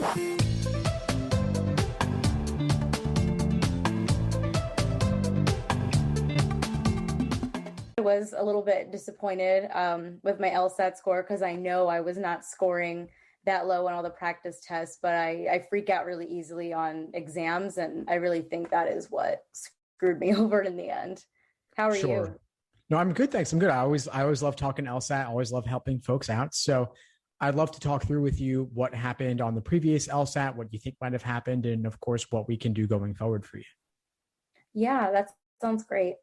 I was a little bit disappointed with my LSAT score because I know I was not scoring that low on all the practice tests, but I freak out really easily on exams, and I really think that is what screwed me over in the end. How are Sure. you? No, I'm good. Thanks. I'm good. I always love talking LSAT. I always love helping folks out. So I'd love to talk through with you what happened on the previous LSAT, what you think might have happened, and of course, what we can do going forward for you. Yeah, that sounds great.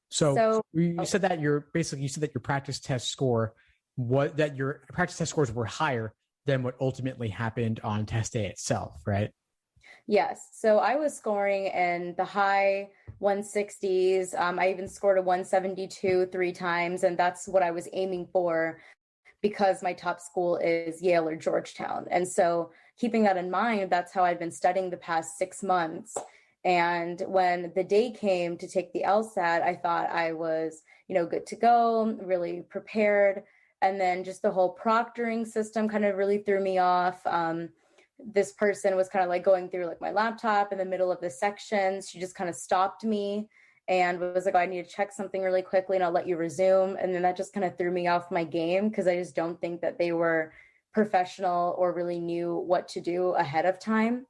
So So, you oh, said that you said that your practice test score, that your practice test scores were higher than what ultimately happened on test day itself, right? yes. So I was scoring in the high 160s. I even scored a 172 three times, and that's what I was aiming for because my top school is Yale or Georgetown. And so keeping that in mind, that's how I've been studying the past 6 months. And when the day came to take the LSAT, I thought I was, good to go, really prepared. And then just the whole proctoring system kind of really threw me off. This person was kind of like going through like my laptop in the middle of the sections. She just kind of stopped me and was like, oh, I need to check something really quickly and I'll let you resume. And then that just kind of threw me off my game because I just don't think that they were professional or really knew what to do ahead of time.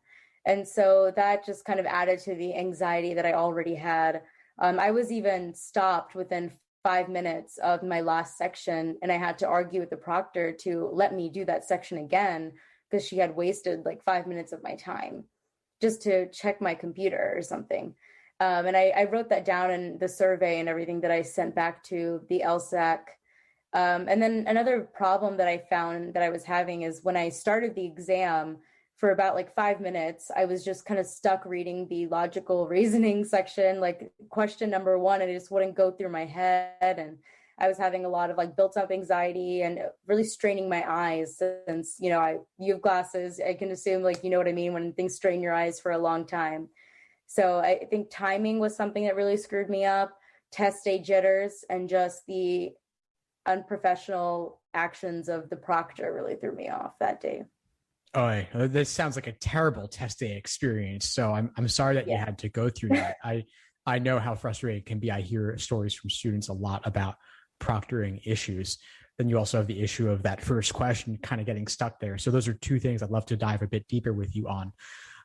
And so that just kind of added to the anxiety that I already had. I was even stopped within 5 minutes of my last section, and I had to argue with the proctor to let me do that section again because she had wasted like 5 minutes of my time just to check my computer or something. And I wrote that down in the survey and everything that I sent back to the LSAC. And then another problem that I found that I was having is when I started the exam for about like 5 minutes, I was just kind of stuck reading the logical reasoning section, like question number one, and it just wouldn't go through my head. And I was having a lot of like built up anxiety and really straining my eyes since, you have glasses. I can assume like, you know what I mean, when things strain your eyes for a long time. So I think timing was something that really screwed me up, test day jitters, and just the unprofessional actions of the proctor really threw me off that day. Oh, this sounds like a terrible test day experience. So I'm sorry that you Yeah. had to go through that. I know how frustrating it can be. I hear stories from students a lot about proctoring issues. Then you also have the issue of that first question kind of getting stuck there. So those are two things I'd love to dive a bit deeper with you on.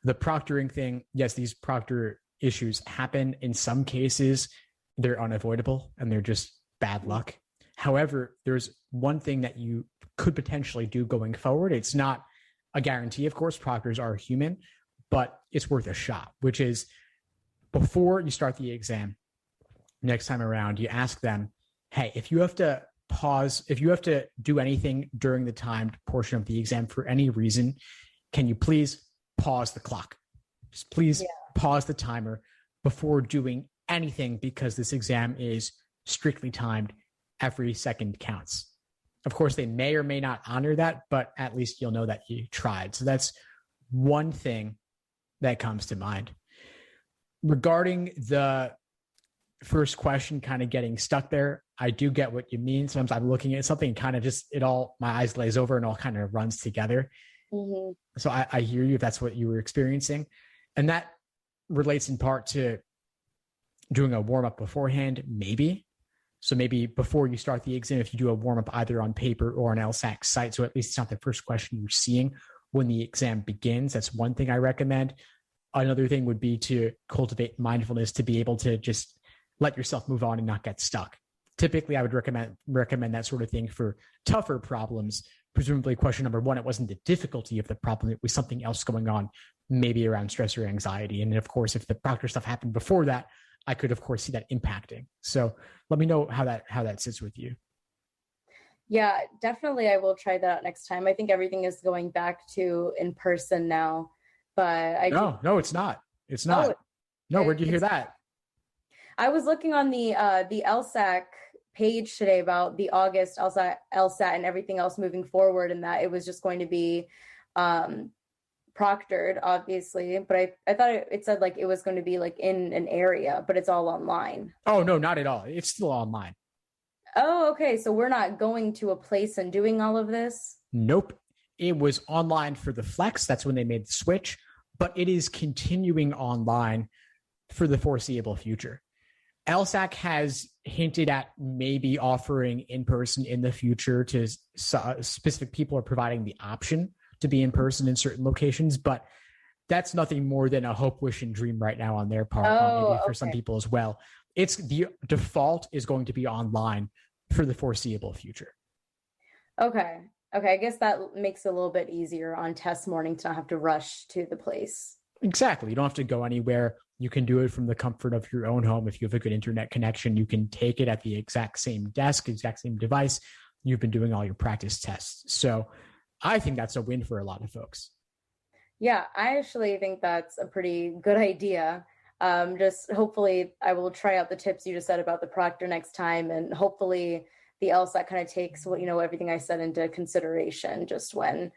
The proctoring thing, yes, these proctor issues happen. In some cases, they're unavoidable and they're just bad luck. However, there's one thing that you could potentially do going forward. It's not a guarantee, of course, proctors are human, but it's worth a shot, which is before you start the exam, next time around, you ask them, hey, if you have to pause, if you have to do anything during the timed portion of the exam for any reason, can you please pause the clock? Just please pause the timer before doing anything because this exam is strictly timed. Every second counts. Of course, they may or may not honor that, but at least you'll know that you tried. So that's one thing that comes to mind. Regarding the first question kind of getting stuck there, I do get what you mean. Sometimes I'm looking at something and kind of just my eyes glaze over and all kind of runs together. Mm-hmm. So I hear you if that's what you were experiencing. And that relates in part to doing a warm-up beforehand, maybe. So maybe before you start the exam, if you do a warm-up either on paper or on LSAC site, so at least it's not the first question you're seeing when the exam begins. That's one thing I recommend. Another thing would be to cultivate mindfulness to be able to just let yourself move on and not get stuck. Typically, I would recommend that sort of thing for tougher problems. Presumably, question number one, it wasn't the difficulty of the problem. It was something else going on, maybe around stress or anxiety. And of course, if the proctor stuff happened before that, I could, of course, see that impacting. So let me know how that sits with you. Yeah, definitely. I will try that out next time. I think everything is going back to in person now, but No, it's not. It's Oh, not. No, where'd you hear that? I was looking on the LSAC page today about the August LSAT and everything else moving forward, and that it was just going to be proctored, obviously. But I thought it said like it was going to be like in an area, but it's all online. Oh, no, not at all. It's still online. Oh, okay. So we're not going to a place and doing all of this? Nope. it was online for the flex. That's when they made the switch, but it is continuing online for the foreseeable future. LSAC has hinted at maybe offering in person in the future to specific people, are providing the option to be in person in certain locations, but that's nothing more than a hope, wish, and dream right now on their part, maybe for some people as well. It's the default is going to be online for the foreseeable future. Okay. I guess that makes it a little bit easier on test morning to not have to rush to the place. Exactly. You don't have to go anywhere. You can do it from the comfort of your own home. If you have a good internet connection, you can take it at the exact same desk, exact same device. You've been doing all your practice tests. So I think that's a win for a lot of folks. Yeah, I actually think that's a pretty good idea. Just hopefully I will try out the tips you just said about the proctor next time, and hopefully the LSAT kind of takes what, everything I said into consideration just when,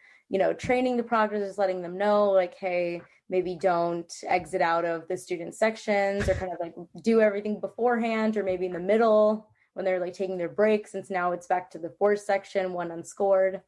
training the proctors, is letting them know like, hey, maybe don't exit out of the student sections, or kind of like do everything beforehand, or maybe in the middle when they're like taking their break, since now it's back to the fourth section, one unscored.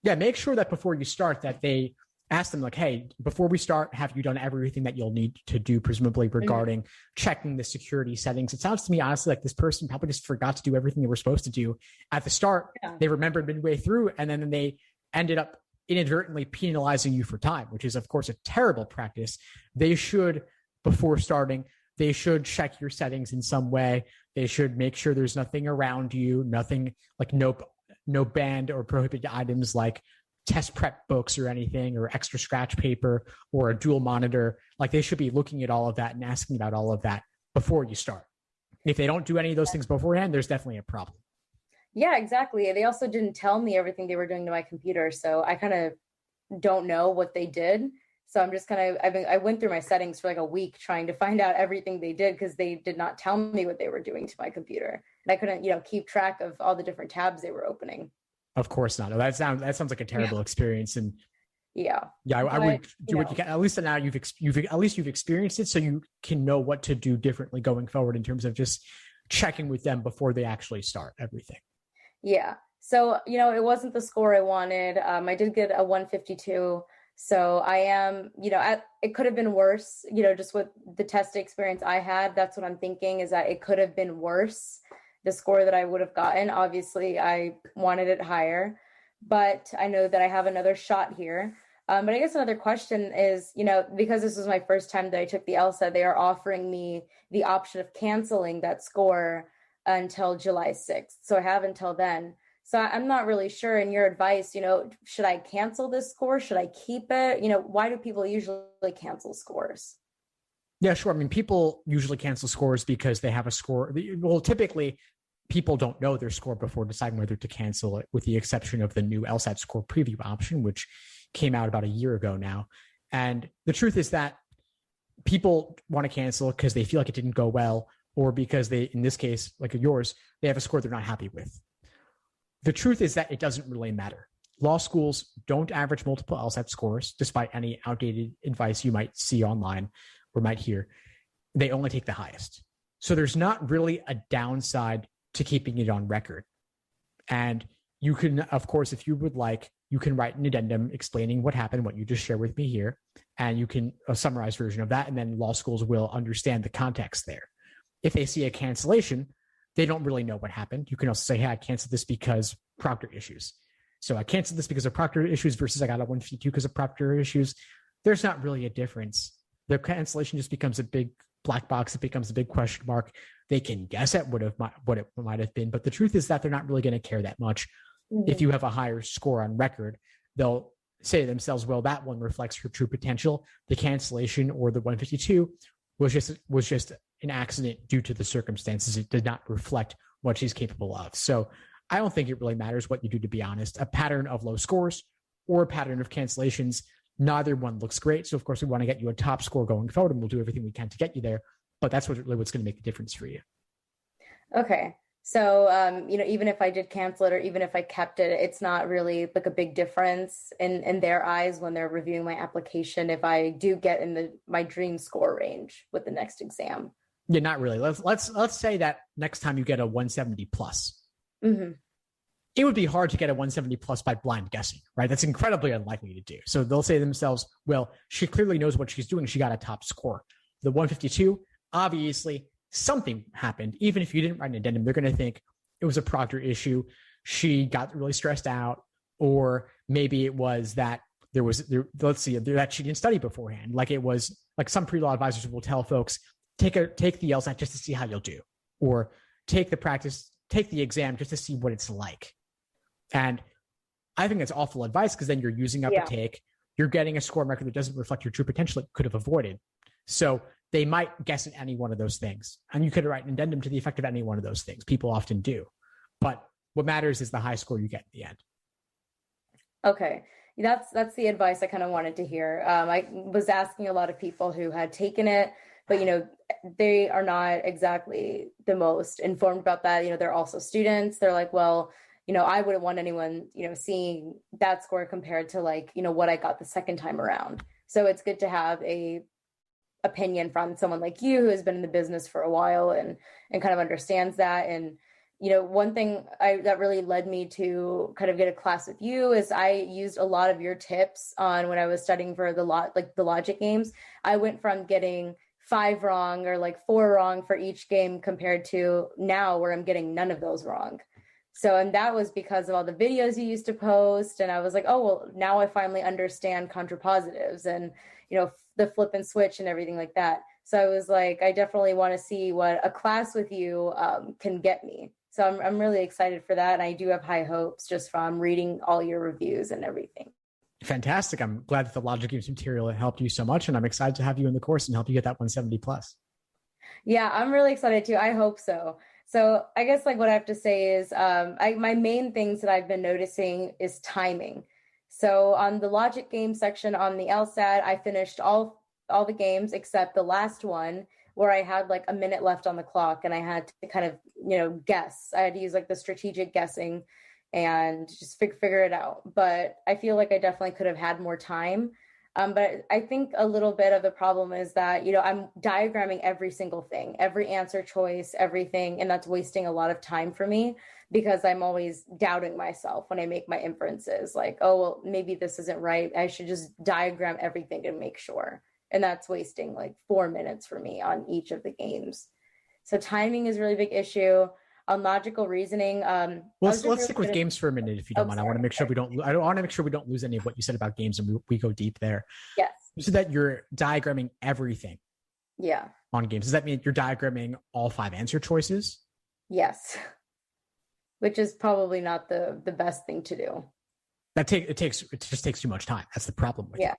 Yeah, make sure that before you start that they ask them like, hey, before we start, have you done everything that you'll need to do, presumably regarding checking the security settings? It sounds to me, honestly, like this person probably just forgot to do everything they were supposed to do at the start. Yeah. They remembered midway through, and then they ended up inadvertently penalizing you for time, which is, of course, a terrible practice. They should, before starting, they should check your settings in some way. They should make sure there's nothing around you, nothing like no banned or prohibited items like test prep books or anything, or extra scratch paper or a dual monitor. Like they should be looking at all of that and asking about all of that before you start. If they don't do any of those things beforehand, there's definitely a problem. Yeah, exactly. They also didn't tell me everything they were doing to my computer. So I kind of don't know what they did. So I'm just I went through my settings for like a week trying to find out everything they did, because they did not tell me what they were doing to my computer. And I couldn't, keep track of all the different tabs they were opening. Of course not. That sounds like a terrible experience. And I would do what you can. At least now you've experienced it, so you can know what to do differently going forward in terms of just checking with them before they actually start everything. Yeah. So it wasn't the score I wanted. I did get a 152. So I am, it could have been worse. Just with the test experience I had, that's what I'm thinking, is that it could have been worse. The score that I would have gotten. Obviously, I wanted it higher, but I know that I have another shot here. But I guess another question is, because this was my first time that I took the LSAT, they are offering me the option of canceling that score until July 6th. So I have until then. So I'm not really sure. In your advice, should I cancel this score? Should I keep it? Why do people usually cancel scores? Yeah, sure. I mean, people usually cancel scores because they have a score. Well, typically, people don't know their score before deciding whether to cancel it, with the exception of the new LSAT score preview option, which came out about a year ago now. And the truth is that people want to cancel because they feel like it didn't go well, or because they, in this case, like yours, they have a score they're not happy with. The truth is that it doesn't really matter. Law schools don't average multiple LSAT scores, despite any outdated advice you might see online or might hear. They only take the highest. So there's not really a downside to keeping it on record. And you can, of course, if you would like, you can write an addendum explaining what happened, what you just shared with me here, and you can a summarized version of that, and then law schools will understand the context there. If they see a cancellation, they don't really know what happened. You can also say, hey, I canceled this because proctor issues. So I canceled this because of proctor issues versus I got a 152 because of proctor issues. There's not really a difference. The cancellation just becomes a big black box. It becomes a big question mark. They can guess at what it might have been, but the truth is that they're not really going to care that much. Mm-hmm. If you have a higher score on record, they'll say to themselves, well, that one reflects her true potential. The cancellation or the 152 was just an accident due to the circumstances. It did not reflect what she's capable of. So I don't think it really matters what you do, to be honest. A pattern of low scores or a pattern of cancellations, neither one looks great. So of course we want to get you a top score going forward, and we'll do everything we can to get you there. But that's what's going to make the difference for you. Okay. So, even if I did cancel it, or even if I kept it, it's not really like a big difference in their eyes when they're reviewing my application if I do get in my dream score range with the next exam. Yeah, not really. Let's say that next time you get a 170 plus. Mm-hmm. it would be hard to get a 170 plus by blind guessing, right? That's incredibly unlikely to do. So they'll say to themselves, well, she clearly knows what she's doing. She got a top score. The 152, obviously something happened. Even if you didn't write an addendum, they're going to think it was a proctor issue. She got really stressed out, or maybe it was that let's see, that she didn't study beforehand. Like it was like some pre-law advisors will tell folks, take the LSAT just to see how you'll do, or take the exam just to see what it's like. And I think that's awful advice, because then you're using up a take, you're getting a score record that doesn't reflect your true potential it could have avoided. So they might guess at any one of those things. And you could write an addendum to the effect of any one of those things. People often do. But what matters is the high score you get in the end. Okay. That's the advice I kind of wanted to hear. I was asking a lot of people who had taken it, but, they are not exactly the most informed about that. They're also students. They're like, well, I wouldn't want anyone, seeing that score compared to what I got the second time around. So it's good to have a opinion from someone like you who has been in the business for a while and kind of understands that. And, one thing that really led me to kind of get a class with you is I used a lot of your tips on when I was studying for the logic games. I went from getting 5 wrong or 4 wrong for each game compared to now where I'm getting none of those wrong. So, and that was because of all the videos you used to post. And I was like, oh, well, now I finally understand contrapositives and, the flip and switch and everything like that. So I was like, I definitely want to see what a class with you can get me. So I'm really excited for that. And I do have high hopes just from reading all your reviews and everything. Fantastic. I'm glad that the logic games material helped you so much. And I'm excited to have you in the course and help you get that 170 plus. Yeah, I'm really excited too. I hope so. So I guess what I have to say is my main things that I've been noticing is timing. So on the logic game section on the LSAT, I finished all the games except the last one where I had a minute left on the clock and I had to kind of, guess. I had to use the strategic guessing and just figure it out. But I feel like I definitely could have had more time. But I think a little bit of the problem is that, I'm diagramming every single thing, every answer choice, everything. And that's wasting a lot of time for me because I'm always doubting myself when I make my inferences oh, well, maybe this isn't right. I should just diagram everything to make sure. And that's wasting 4 minutes for me on each of the games. So timing is a really big issue. On logical reasoning, let's stick with games for a minute, if you don't mind. Sorry. I want to make sure we don't lose any of what you said about games, and we go deep there. Yes. So that you're diagramming everything. Yeah. On games. Does that mean you're diagramming all 5 answer choices? Yes. Which is probably not the best thing to do. It just takes too much time. That's the problem with it.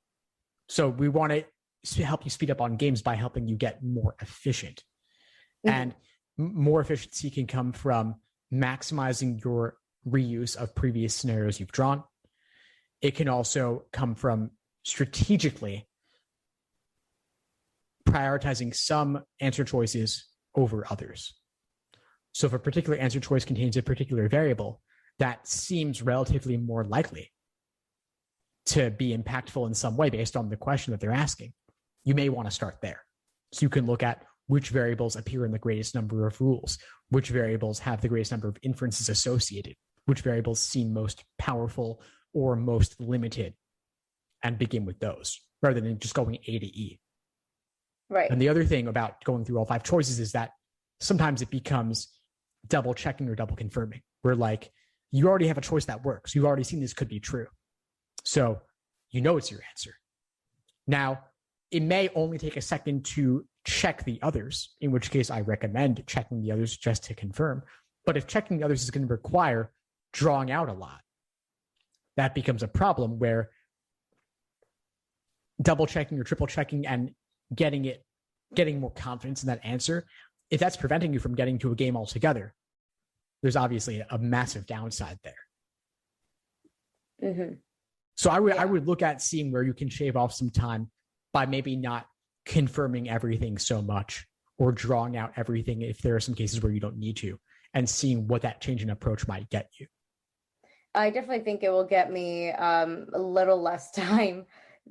So we want to help you speed up on games by helping you get more efficient. Mm-hmm. And more efficiency can come from maximizing your reuse of previous scenarios you've drawn. It can also come from strategically prioritizing some answer choices over others. So if a particular answer choice contains a particular variable that seems relatively more likely to be impactful in some way based on the question that they're asking, you may want to start there. So you can look at which variables appear in the greatest number of rules, which variables have the greatest number of inferences associated, which variables seem most powerful or most limited, and begin with those rather than just going A to E. Right. And the other thing about going through all 5 choices is that sometimes it becomes double checking or double confirming, where you already have a choice that works. You've already seen this could be true. So it's your answer. Now, it may only take a second to check the others, in which case I recommend checking the others just to confirm. But if checking the others is going to require drawing out a lot, that becomes a problem where double checking or triple checking and getting more confidence in that answer, if that's preventing you from getting to a game altogether, there's obviously a massive downside there. Mm-hmm. So I would look at seeing where you can shave off some time by maybe not confirming everything so much or drawing out everything if there are some cases where you don't need to, and seeing what that change in approach might get you. I definitely think it will get me a little less time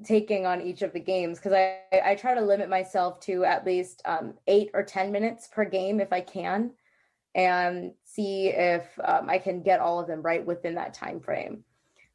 taking on each of the games, because I try to limit myself to at least 8 or 10 minutes per game if I can. and see if I can get all of them right within that time frame.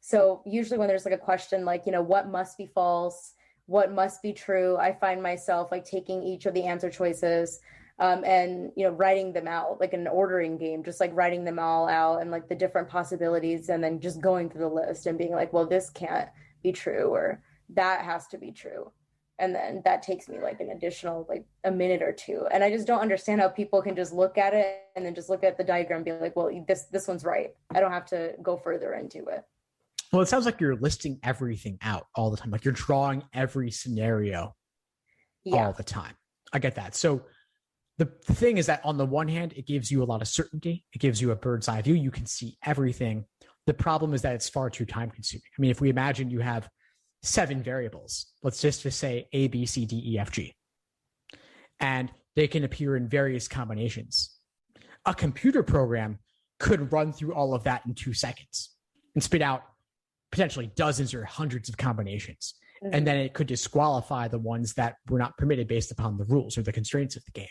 So usually when there's like a question like, what must be false, what must be true, I find myself like taking each of the answer choices and writing them out like an ordering game, just like writing them all out and like the different possibilities, and then just going through the list and being like, well, this can't be true, or that has to be true. And then that takes me like an additional like a minute or two, and I just don't understand how people can just look at it and then just look at the diagram and be like, well, this one's right, I don't have to go further into it. Well, it sounds like you're listing everything out all the time. Like you're drawing every scenario all the time. I get that. So the thing is that on the one hand, it gives you a lot of certainty. It gives you a bird's eye view. You can see everything. The problem is that it's far too time consuming. I mean, if we imagine you have 7 variables, let's just say A, B, C, D, E, F, G, and they can appear in various combinations. A computer program could run through all of that in 2 seconds and spit out potentially dozens or hundreds of combinations. Mm-hmm. And then it could disqualify the ones that were not permitted based upon the rules or the constraints of the game.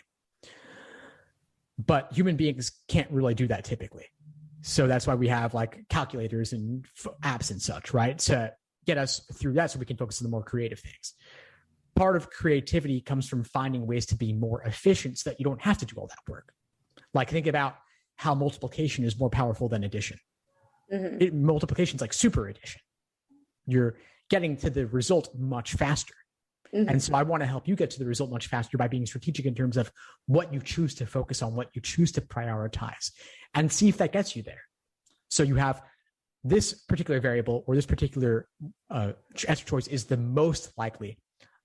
But human beings can't really do that typically. So that's why we have like calculators and apps and such, right? To get us through that so we can focus on the more creative things. Part of creativity comes from finding ways to be more efficient so that you don't have to do all that work. Like think about how multiplication is more powerful than addition. Mm-hmm. Multiplication is like super addition. You're getting to the result much faster. Mm-hmm. And so I want to help you get to the result much faster by being strategic in terms of what you choose to focus on, what you choose to prioritize, and see if that gets you there. So you have this particular variable or this particular answer choice is the most likely.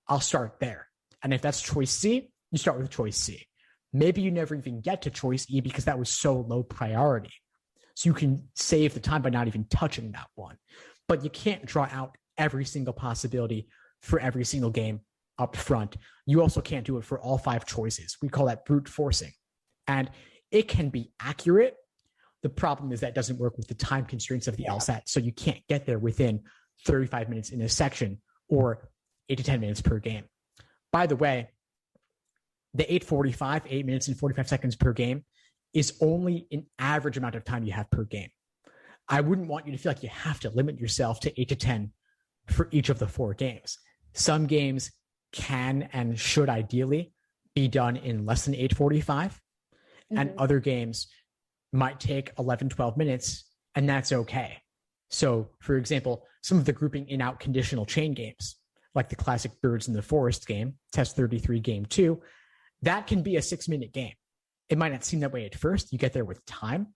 I'll start there. And if that's choice C, you start with choice C. Maybe you never even get to choice E because that was so low priority. So you can save the time by not even touching that one. But you can't draw out every single possibility for every single game up front. You also can't do it for all 5 choices. We call that brute forcing. And it can be accurate. The problem is that doesn't work with the time constraints of the LSAT. So you can't get there within 35 minutes in a section or 8 to 10 minutes per game. By the way, the 8 minutes and 45 seconds per game is only an average amount of time you have per game. I wouldn't want you to feel like you have to limit yourself to 8 to 10 for each of the 4 games. Some games can and should ideally be done in less than 8:45, and other games might take 11, 12 minutes, and that's okay. So, for example, some of the grouping in out conditional chain games, like the classic Birds in the Forest game, Test 33 Game 2, that can be a 6-minute game. It might not seem that way at first. You get there with time.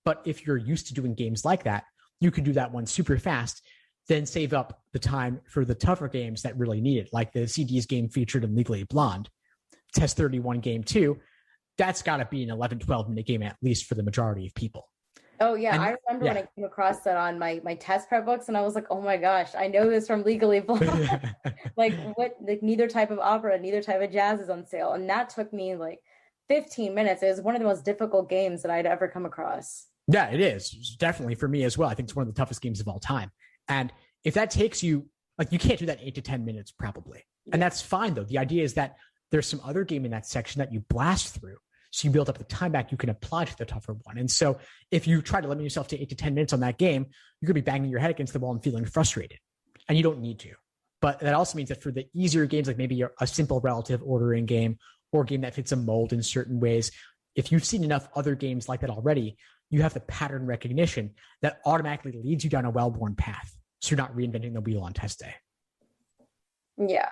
But if you're used to doing games like that, you can do that one super fast, then save up the time for the tougher games that really need it, like the CD's game featured in Legally Blonde, Test 31 Game 2. That's got to be an 11, 12-minute game at least for the majority of people. Oh, yeah. And, I remember when I came across that on my test prep books, and I was like, oh, my gosh, I know this from Legally Blonde. Like neither type of opera, neither type of jazz is on sale. And that took me like 15 minutes. It was one of the most difficult games that I'd ever come across. Yeah, it is. Definitely for me as well. I think it's one of the toughest games of all time. And if that takes you, like, you can't do that in 8 to 10 minutes probably. Yeah. And that's fine, though. The idea is that there's some other game in that section that you blast through. So you build up the time back you can apply to the tougher one. And so if you try to limit yourself to 8 to 10 minutes on that game, you're going to be banging your head against the wall and feeling frustrated. And you don't need to. But that also means that for the easier games, like maybe a simple relative ordering game or a game that fits a mold in certain ways, if you've seen enough other games like that already, you have the pattern recognition that automatically leads you down a well-worn path. So you're not reinventing the wheel on test day. Yeah,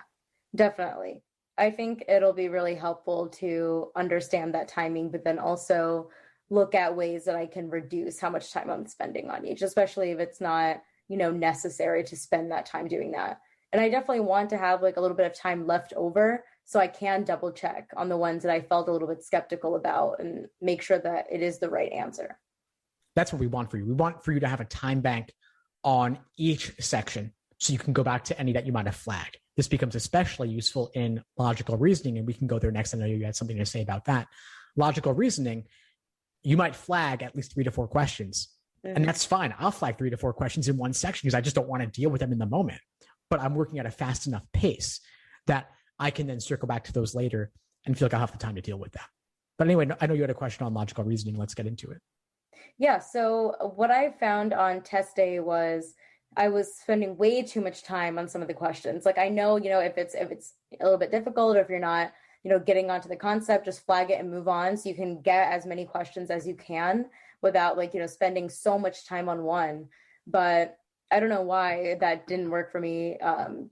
definitely. I think it'll be really helpful to understand that timing, but then also look at ways that I can reduce how much time I'm spending on each, especially if it's not, necessary to spend that time doing that. And I definitely want to have like a little bit of time left over so I can double check on the ones that I felt a little bit skeptical about and make sure that it is the right answer. That's what we want for you. We want for you to have a time bank on each section so you can go back to any that you might have flagged. This becomes especially useful in logical reasoning, and we can go there next. I know you had something to say about that. Logical reasoning, you might flag at least 3 to 4 questions, and that's fine. I'll flag 3 to 4 questions in one section because I just don't want to deal with them in the moment. But I'm working at a fast enough pace that I can then circle back to those later and feel like I'll have the time to deal with that. But anyway, I know you had a question on logical reasoning. Let's get into it. Yeah, so what I found on test day was I was spending way too much time on some of the questions. Like I know, if it's a little bit difficult or if you're not, getting onto the concept, just flag it and move on so you can get as many questions as you can without like, spending so much time on one. But I don't know why that didn't work for me on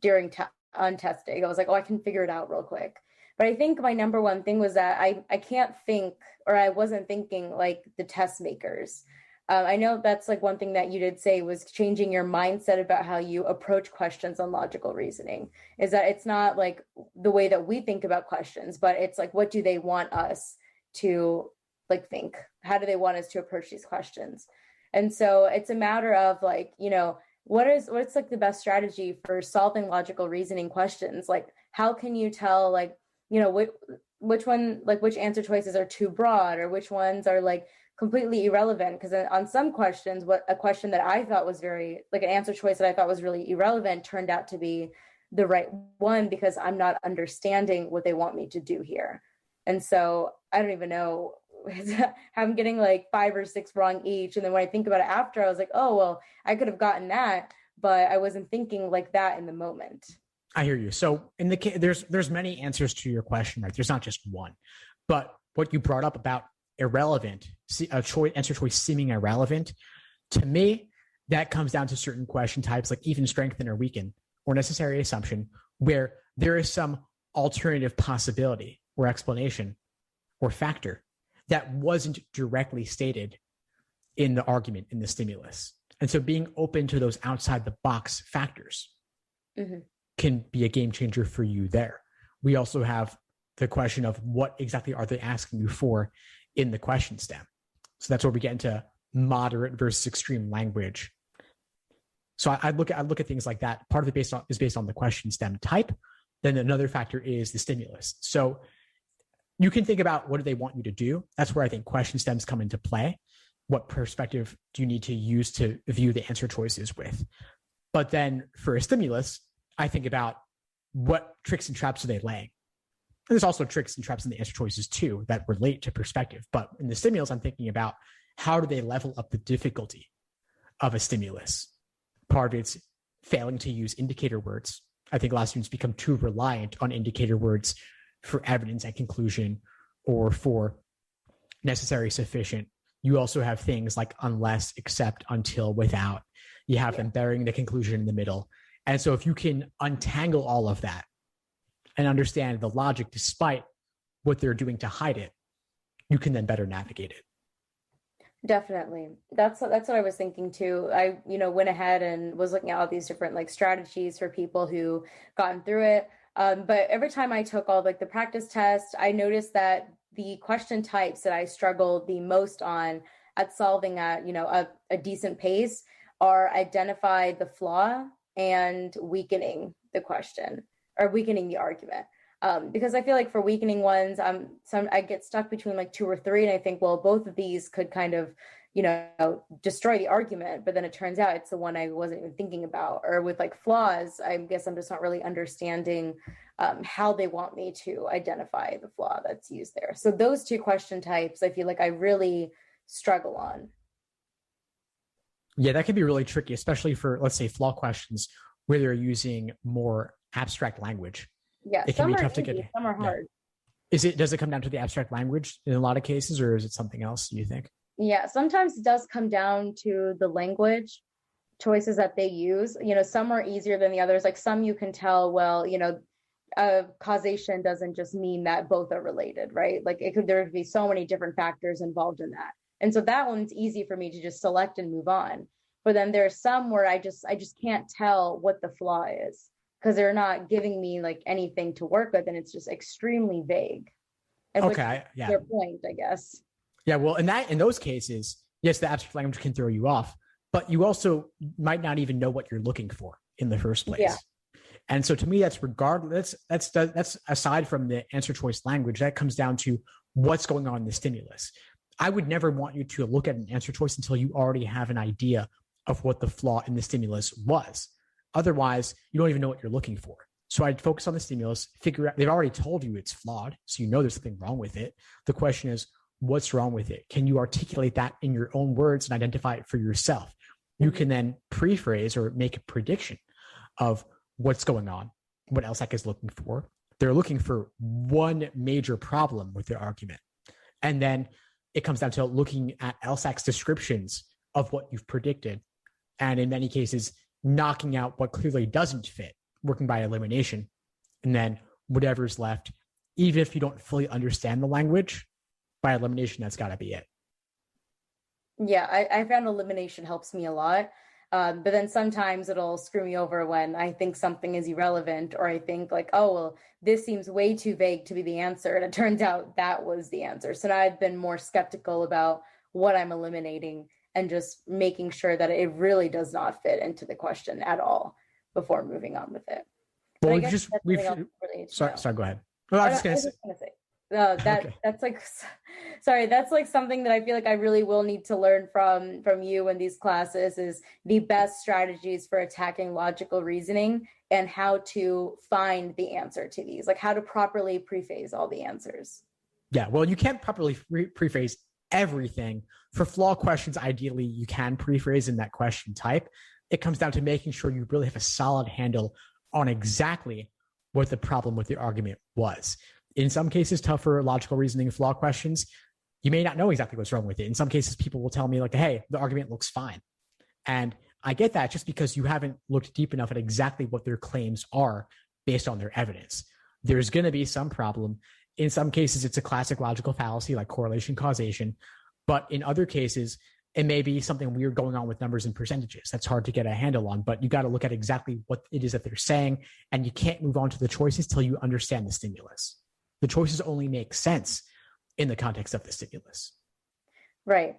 test day. I was like, oh, I can figure it out real quick. But I think my number one thing was that I can't think, or I wasn't thinking like the test makers. I know that's like one thing that you did say was changing your mindset about how you approach questions on logical reasoning, is that it's not like the way that we think about questions, but it's like, what do they want us to like think? How do they want us to approach these questions? And so it's a matter of like, what's like the best strategy for solving logical reasoning questions? Like, how can you tell like, which one, like which answer choices are too broad or which ones are like completely irrelevant? Because on some questions, a question that I thought was very like an answer choice that I thought was really irrelevant turned out to be the right one because I'm not understanding what they want me to do here. And so I don't even know. I'm getting like 5 or 6 wrong each. And then when I think about it after, I was like, oh, well, I could have gotten that, but I wasn't thinking like that in the moment. I hear you. So in the case, there's many answers to your question, right? There's not just one. But what you brought up about irrelevant, answer choice seeming irrelevant, to me, that comes down to certain question types like even, strengthen, or weaken, or necessary assumption, where there is some alternative possibility or explanation or factor that wasn't directly stated in the argument, in the stimulus. And so being open to those outside the box factors can be a game changer for you there. We also have the question of what exactly are they asking you for in the question stem. So that's where we get into moderate versus extreme language. So I look at things like that. Part of it is based on the question stem type. Then another factor is the stimulus. So you can think about what do they want you to do. That's where I think question stems come into play. What perspective do you need to use to view the answer choices with? But then for a stimulus, I think about what tricks and traps are they laying. And there's also tricks and traps in the answer choices too that relate to perspective. But in the stimulus, I'm thinking about how do they level up the difficulty of a stimulus. Part of it's failing to use indicator words. I think a lot of students become too reliant on indicator words for evidence and conclusion or for necessary, sufficient. You also have things like unless, except, until, without. You have them burying the conclusion in the middle. And so if you can untangle all of that and understand the logic despite what they're doing to hide it, you can then better navigate it. Definitely. That's what I was thinking too. I, went ahead and was looking at all these different like strategies for people who gotten through it. But every time I took all like the practice tests, I noticed that the question types that I struggled the most on at solving at, a decent pace are identify the flaw and weakening the question or weakening the argument. Because I feel like for weakening ones, I get stuck between like 2 or 3, and I think, well, both of these could kind of, destroy the argument. But then it turns out it's the one I wasn't even thinking about. Or with like flaws, I guess I'm just not really understanding how they want me to identify the flaw that's used there. So those 2 question types, I feel like I really struggle on. Yeah, that can be really tricky, especially for, let's say, flaw questions where they're using more abstract language. Yeah, it can be tough to get. Some are hard. Does it come down to the abstract language in a lot of cases, or is it something else, do you think? Yeah, sometimes it does come down to the language choices that they use. Some are easier than the others. Like some you can tell, well, causation doesn't just mean that both are related, right? Like there could be so many different factors involved in that. And so that one's easy for me to just select and move on. But then there's some where I just can't tell what the flaw is because they're not giving me like anything to work with, and it's just extremely vague. And okay, yeah. Their point, I guess. Yeah, well, in those cases, yes, the abstract language can throw you off, but you also might not even know what you're looking for in the first place. Yeah. And so to me, that's regardless. That's aside from the answer choice language. That comes down to what's going on in the stimulus. I would never want you to look at an answer choice until you already have an idea of what the flaw in the stimulus was. Otherwise, you don't even know what you're looking for. So I'd focus on the stimulus, figure out, they've already told you it's flawed, so you know there's something wrong with it. The question is, what's wrong with it? Can you articulate that in your own words and identify it for yourself? You can then prephrase or make a prediction of what's going on, what LSAC is looking for. They're looking for one major problem with their argument. And then it comes down to looking at LSAC's descriptions of what you've predicted. And in many cases, knocking out what clearly doesn't fit, working by elimination. And then whatever's left, even if you don't fully understand the language, by elimination, that's got to be it. Yeah, I found elimination helps me a lot. But then sometimes it'll screw me over when I think something is irrelevant, or I think like, oh, well, this seems way too vague to be the answer. And it turns out that was the answer. So now I've been more skeptical about what I'm eliminating and just making sure that it really does not fit into the question at all before moving on with it. Well, sorry, go ahead. Well, I was just going to say. That's like, sorry, that's like something that I feel like I really will need to learn from you in these classes, is the best strategies for attacking logical reasoning and how to find the answer to these, like how to properly prephase all the answers. Yeah, well, you can't properly prephase everything. For flaw questions, ideally, you can prephrase in that question type. It comes down to making sure you really have a solid handle on exactly what the problem with the argument was. In some cases, tougher logical reasoning flaw questions, you may not know exactly what's wrong with it. In some cases, people will tell me like, hey, the argument looks fine. And I get that just because you haven't looked deep enough at exactly what their claims are based on their evidence. There's going to be some problem. In some cases, it's a classic logical fallacy like correlation causation. But in other cases, it may be something weird going on with numbers and percentages. That's hard to get a handle on, but you got to look at exactly what it is that they're saying. And you can't move on to the choices till you understand the stimulus. The choices only make sense in the context of the stimulus. Right.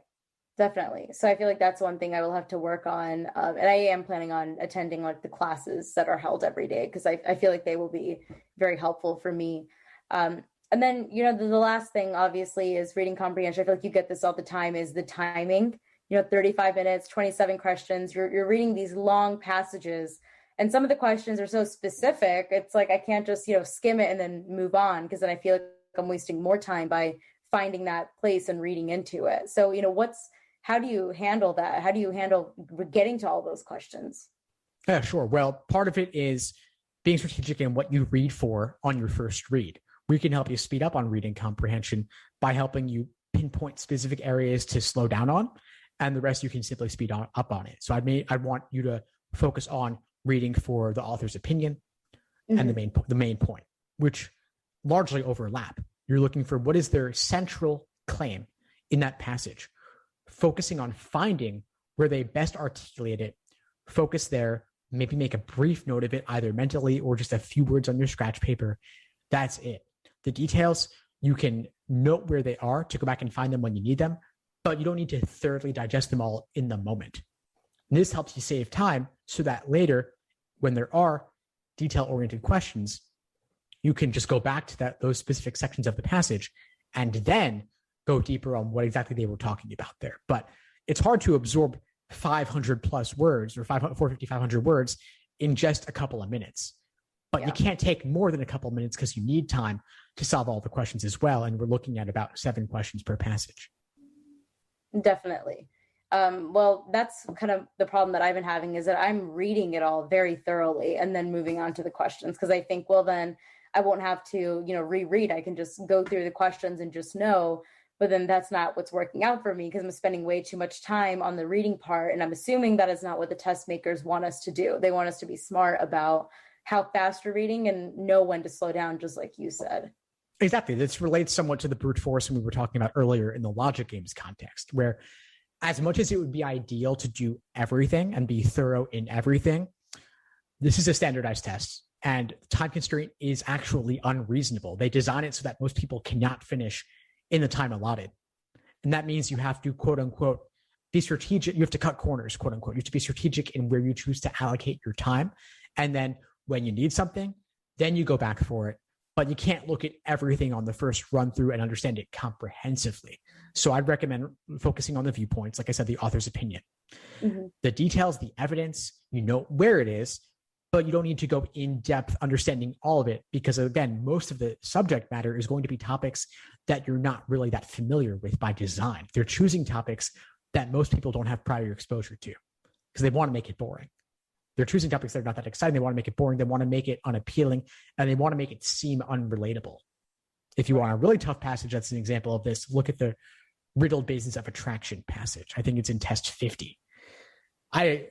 Definitely. So I feel like that's one thing I will have to work on. And I am planning on attending like the classes that are held every day, because I feel like they will be very helpful for me. And then, the last thing obviously is reading comprehension. I feel like you get this all the time, is the timing, 35 minutes, 27 questions, you're reading these long passages. And some of the questions are so specific. It's like, I can't just, skim it and then move on, because then I feel like I'm wasting more time by finding that place and reading into it. So, how do you handle that? How do you handle getting to all those questions? Yeah, sure. Well, part of it is being strategic in what you read for on your first read. We can help you speed up on reading comprehension by helping you pinpoint specific areas to slow down on, and the rest you can simply speed up on it. So I want you to focus on reading for the author's opinion and the main point, which largely overlap. You're looking for what is their central claim in that passage, focusing on finding where they best articulate it. Focus there, maybe make a brief note of it, either mentally or just a few words on your scratch paper. That's it. The details, you can note where they are to go back and find them when you need them, but you don't need to thoroughly digest them all in the moment. And this helps you save time so that later, when there are detail-oriented questions, you can just go back to those specific sections of the passage and then go deeper on what exactly they were talking about there. But it's hard to absorb 500 plus words or 450, 500 words in just a couple of minutes. But you can't take more than a couple of minutes because you need time to solve all the questions as well. And we're looking at about 7 questions per passage. Definitely. Well, that's kind of the problem that I've been having, is that I'm reading it all very thoroughly and then moving on to the questions, because I think, well, then I won't have to, reread. I can just go through the questions and just know. But then that's not what's working out for me, because I'm spending way too much time on the reading part. And I'm assuming that is not what the test makers want us to do. They want us to be smart about how fast we're reading and know when to slow down, just like you said. Exactly. This relates somewhat to the brute force we were talking about earlier in the logic games context, where as much as it would be ideal to do everything and be thorough in everything, this is a standardized test, and time constraint is actually unreasonable. They design it so that most people cannot finish in the time allotted. And that means you have to, quote unquote, be strategic. You have to cut corners, quote unquote. You have to be strategic in where you choose to allocate your time. And then when you need something, then you go back for it. But you can't look at everything on the first run through and understand it comprehensively. So I'd recommend focusing on the viewpoints, like I said, the author's opinion. The details, the evidence, you know where it is, but you don't need to go in depth understanding all of it, because again, most of the subject matter is going to be topics that you're not really that familiar with by design. They're choosing topics that most people don't have prior exposure to because they want to make it boring. They're choosing topics that are not that exciting. They want to make it boring. They want to make it unappealing, and they want to make it seem unrelatable. If you want a really tough passage, that's an example of this. Look at the riddled bases of attraction passage. I think it's in test 50. I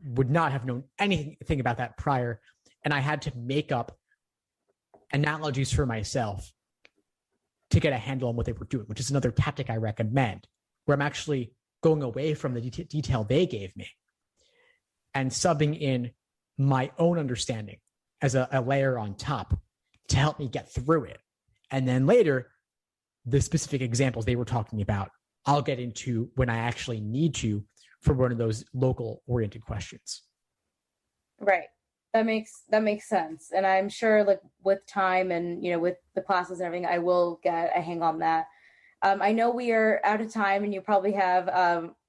would not have known anything about that prior, and I had to make up analogies for myself to get a handle on what they were doing, which is another tactic I recommend, where I'm actually going away from the detail they gave me and subbing in my own understanding as a layer on top to help me get through it. And then later, the specific examples they were talking about, I'll get into when I actually need to for one of those local oriented questions. Right. That makes sense. And I'm sure like with time and, with the classes and everything, I will get a hang on that. I know we are out of time and you probably have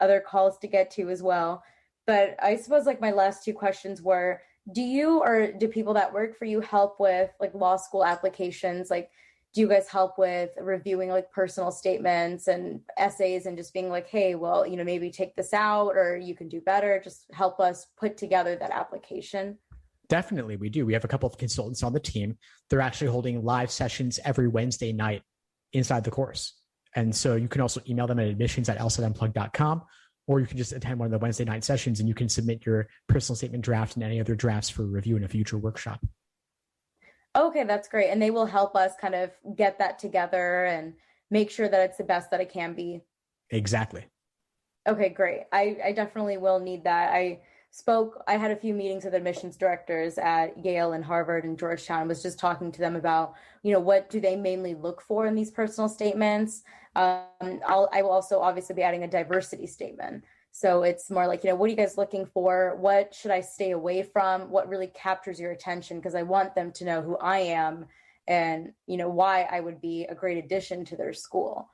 other calls to get to as well. But I suppose like my last two questions were, do you or do people that work for you help with like law school applications? Like, do you guys help with reviewing like personal statements and essays and just being like, hey, well, maybe take this out or you can do better. Just help us put together that application. Definitely, we do. We have a couple of consultants on the team. They're actually holding live sessions every Wednesday night inside the course. And so you can also email them at admissions@lsatunplugged.com, or you can just attend one of the Wednesday night sessions and you can submit your personal statement draft and any other drafts for review in a future workshop. Okay, that's great. And they will help us kind of get that together and make sure that it's the best that it can be. Exactly. Okay, great. I definitely will need that. I had a few meetings with admissions directors at Yale and Harvard and Georgetown and was just talking to them about, what do they mainly look for in these personal statements? I will also obviously be adding a diversity statement. So it's more like, what are you guys looking for? What should I stay away from? What really captures your attention? Because I want them to know who I am and, why I would be a great addition to their school.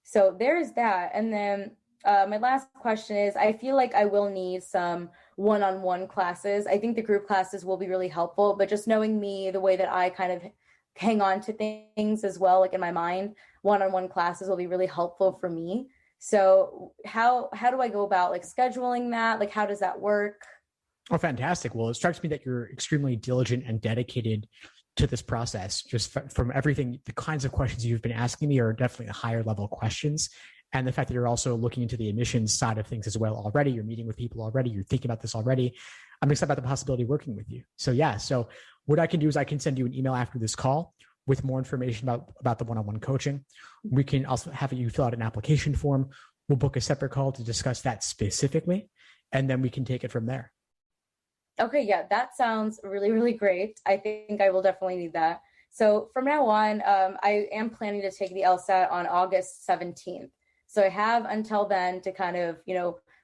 So there's that. And then my last question is, I feel like I will need some one-on-one classes. I think the group classes will be really helpful, but just knowing me, the way that I kind of hang on to things as well, like in my mind, one-on-one classes will be really helpful for me. So how do I go about like scheduling that? Like, how does that work? Oh, fantastic. Well, it strikes me that you're extremely diligent and dedicated to this process. Just from everything, the kinds of questions you've been asking me are definitely higher level questions. And the fact that you're also looking into the admissions side of things as well already, you're meeting with people already, you're thinking about this already. I'm excited about the possibility of working with you. So yeah, so what I can do is I can send you an email after this call with more information about the one-on-one coaching. We can also have you fill out an application form. We'll book a separate call to discuss that specifically, and then we can take it from there. Okay, yeah, that sounds really, really great. I think I will definitely need that. So from now on, I am planning to take the LSAT on August 17th. So I have until then to kind of,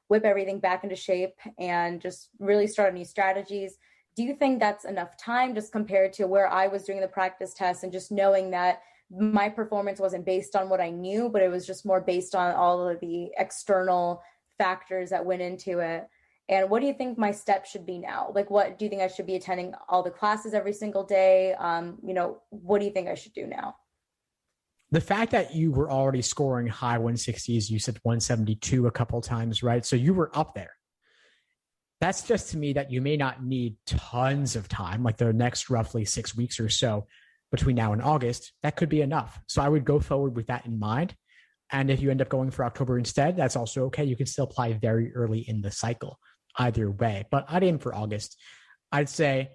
whip everything back into shape and just really start on new strategies. Do you think that's enough time just compared to where I was doing the practice test and just knowing that my performance wasn't based on what I knew, but it was just more based on all of the external factors that went into it? And what do you think my steps should be now? Like, what do you think I should be attending all the classes every single day? What do you think I should do now? The fact that you were already scoring high 160s, you said 172 a couple of times, right? So you were up there. That suggests to me that you may not need tons of time, like the next roughly 6 weeks or so between now and August. That could be enough. So I would go forward with that in mind. And if you end up going for October instead, that's also okay. You can still apply very early in the cycle either way. But I'd aim for August. I'd say,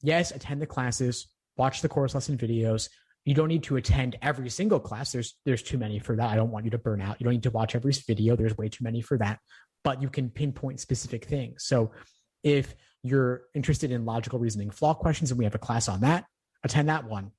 yes, attend the classes, watch the course lesson videos. You don't need to attend every single class. There's too many for that. I don't want you to burn out. You don't need to watch every video. There's way too many for that. But you can pinpoint specific things. So if you're interested in logical reasoning flaw questions and we have a class on that, attend that one.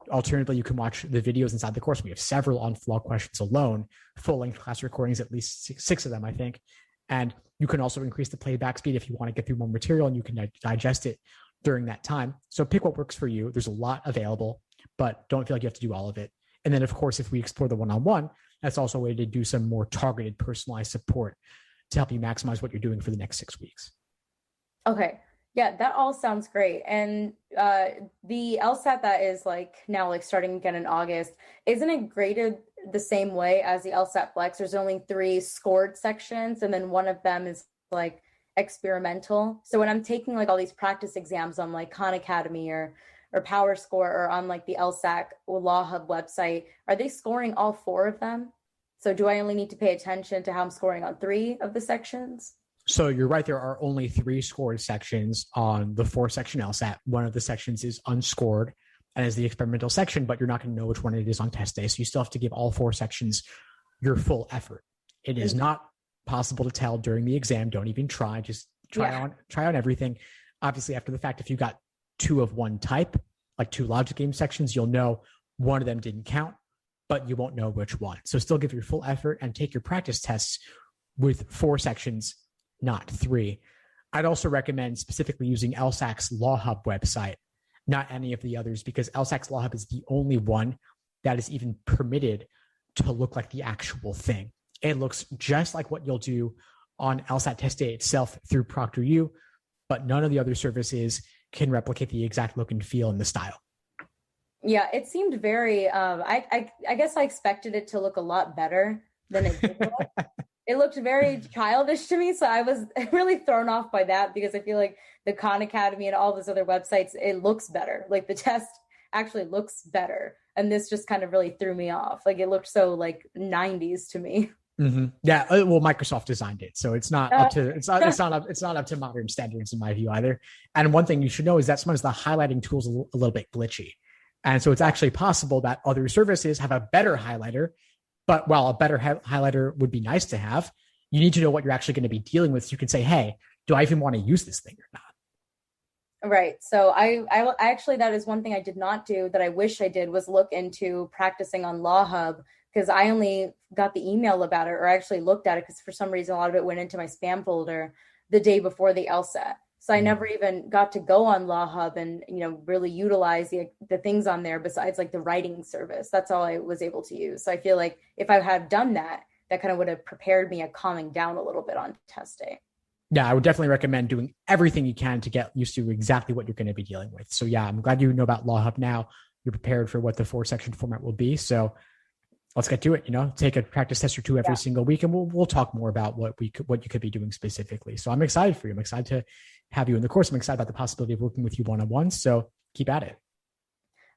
Alternatively, you can watch the videos inside the course. We have several on flaw questions alone, full-length class recordings, at least six of them, I think. And you can also increase the playback speed if you want to get through more material and you can digest it during that time. So pick what works for you. There's a lot available, but don't feel like you have to do all of it. And then, of course, if we explore the one-on-one, that's also a way to do some more targeted, personalized support to help you maximize what you're doing for the next 6 weeks. Okay. Yeah, that all sounds great. And the LSAT that is like now like starting again in August, isn't it graded the same way as the LSAT Flex? There's only three scored sections, and then one of them is like experimental. So when I'm taking like all these practice exams on like Khan Academy or Power Score or on like the LSAC Law Hub website, are they scoring all four of them? So do I only need to pay attention to how I'm scoring on three of the sections? So you're right. There are only three scored sections on the four section LSAT. One of the sections is unscored and is the experimental section, but you're not going to know which one it is on test day. So you still have to give all four sections your full effort. It is Mhm. not possible to tell during the exam. Don't even try. Just Yeah. try on everything. Obviously, after the fact, if you got two of one type, like two logic game sections, you'll know one of them didn't count, but you won't know which one. So still give your full effort and take your practice tests with four sections, not three. I'd also recommend specifically using LSAC's Law Hub website, not any of the others, because LSAC's Law Hub is the only one that is even permitted to look like the actual thing. It looks just like what you'll do on LSAT test day itself through ProctorU, but none of the other services can replicate the exact look and feel and the style. Yeah, it seemed very I guess I expected it to look a lot better than it did look. It looked very childish to me, so I was really thrown off by that because I feel like the Khan Academy and all those other websites, it looks better. Like the test actually looks better. And this just kind of really threw me off. Like it looked so like 90s to me. Mm-hmm. Yeah, well, Microsoft designed it, so it's not up to it's not up to modern standards in my view either. And one thing you should know is that sometimes the highlighting tool is a little bit glitchy, and so it's actually possible that other services have a better highlighter. But while a better highlighter would be nice to have, you need to know what you're actually going to be dealing with. So you can say, "Hey, do I even want to use this thing or not?" Right. So I actually, that is one thing I did not do that I wish I did was look into practicing on Law Hub because I only got the email about it or actually looked at it because for some reason a lot of it went into my spam folder the day before the LSAT. So I never even got to go on Law Hub and really utilize the things on there besides like the writing service. That's all I was able to use. So I feel like if I had done that, that kind of would have prepared me at calming down a little bit on test day. Yeah, I would definitely recommend doing everything you can to get used to exactly what you're going to be dealing with. So yeah, I'm glad you know about Law Hub now. You're prepared for what the four section format will be. So let's get to it. Take a practice test or two every Yeah. single week, and we'll talk more about what you could be doing specifically. So I'm excited for you. I'm excited to have you in the course. I'm excited about the possibility of working with you one on one. So keep at it.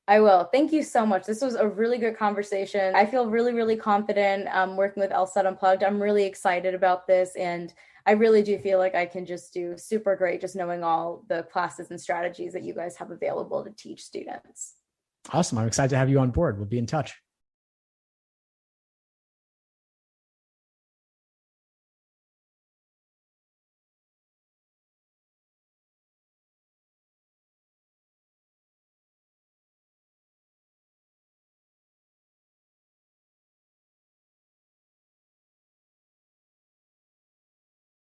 I will. Thank you so much. This was a really good conversation. I feel really, really confident working with LSAT Unplugged. I'm really excited about this. And I really do feel like I can just do super great just knowing all the classes and strategies that you guys have available to teach students. Awesome. I'm excited to have you on board. We'll be in touch.